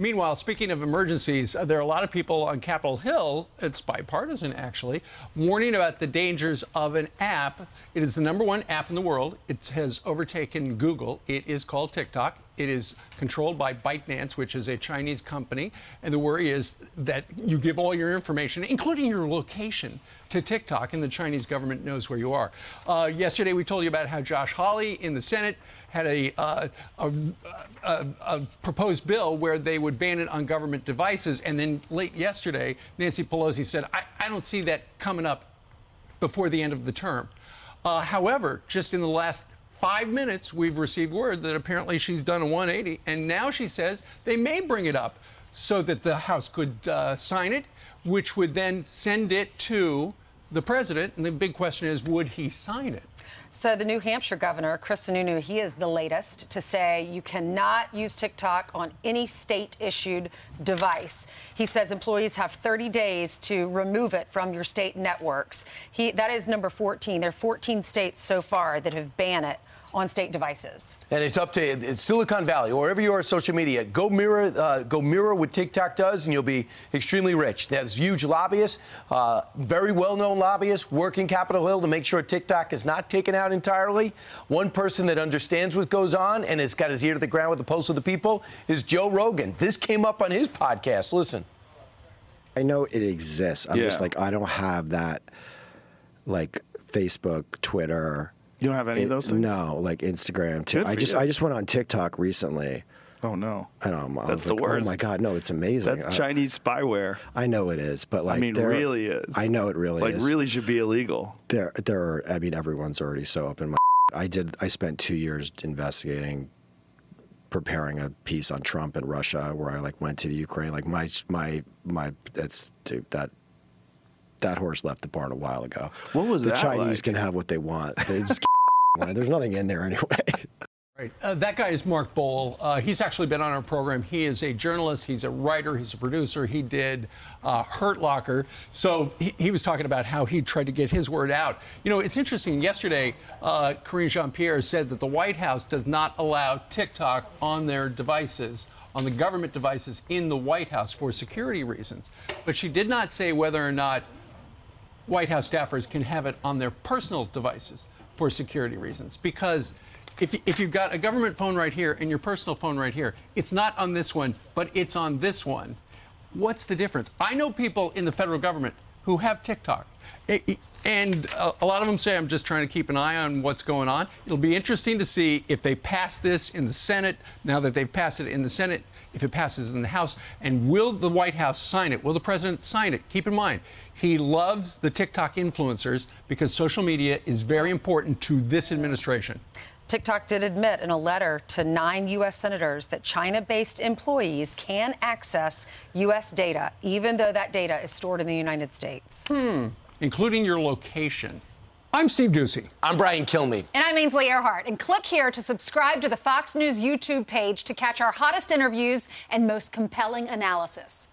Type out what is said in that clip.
Meanwhile, speaking of emergencies, there are a lot of people on Capitol Hill, it's bipartisan actually, warning about the dangers of an app. It is the #1 app in the world. It has overtaken Google. It is called TikTok. It is controlled by ByteDance, which is a Chinese company. And the worry is that you give all your information, including your location, to TikTok, and the Chinese government knows where you are. Yesterday, we told you about how Josh Hawley in the Senate had a proposed bill where they would ban it on government devices. And then late yesterday, Nancy Pelosi said, I don't see that coming up before the end of the term. However, just in the last 5 minutes, we've received word that apparently she's done a 180, and now she says they may bring it up so that the House could sign it, which would then send it to the president. And the big question is, would he sign it? So the New Hampshire governor, Chris Sununu, he is the latest to say you cannot use TikTok on any state-issued device. He says employees have 30 days to remove it from your state networks. That is number 14. There are 14 states so far that have banned it on state devices. And it's up to it's Silicon Valley, or wherever you are on social media. Go mirror what TikTok does, and you'll be extremely rich. There's huge lobbyists, very well-known lobbyists, working Capitol Hill to make sure TikTok is not taken out entirely. One person that understands what goes on and has got his ear to the ground with the pulse of the people is Joe Rogan. This came up on his podcast. Listen. I know it exists. I'm just like, I don't have that, like Facebook, Twitter. You don't have any of those things? No, like Instagram too. I just went on TikTok recently. Oh no. I know. That's the worst. Oh my God, no, it's amazing. That's Chinese spyware. I know it is, but like, I mean, really is. I know it really is. Like, really should be illegal. There are. I mean, everyone's already so up in my. I spent 2 years investigating, preparing a piece on Trump and Russia, where I like went to the Ukraine. Like that horse left the barn a while ago. What was the that Chinese like? can have what they want. They just there's nothing in there anyway. Right. That guy is Mark Bowl. He's actually been on our program. He is a journalist. He's a writer. He's a producer. He did Hurt Locker. So he was talking about how he tried to get his word out. You know, it's interesting. Yesterday, Karine Jean-Pierre said that the White House does not allow TikTok on their devices, on the government devices in the White House for security reasons. But she did not say whether or not White House staffers can have it on their personal devices for security reasons. Because if you've got a government phone right here and your personal phone right here, it's not on this one, but it's on this one. What's the difference? I know people in the federal government who have TikTok. And a lot of them say, I'm just trying to keep an eye on what's going on. It'll be interesting to see if they pass this in the Senate, now that they've passed it in the Senate, if it passes in the House, and will the White House sign it? Will the president sign it? Keep in mind, he loves the TikTok influencers because social media is very important to this administration. TikTok did admit in a letter to 9 U.S. senators that China-based employees can access U.S. data, even though that data is stored in the United States. Including your location. I'm Steve Doocy. I'm Brian Kilmeade. And I'm Ainsley Earhart. And click here to subscribe to the Fox News YouTube page to catch our hottest interviews and most compelling analysis.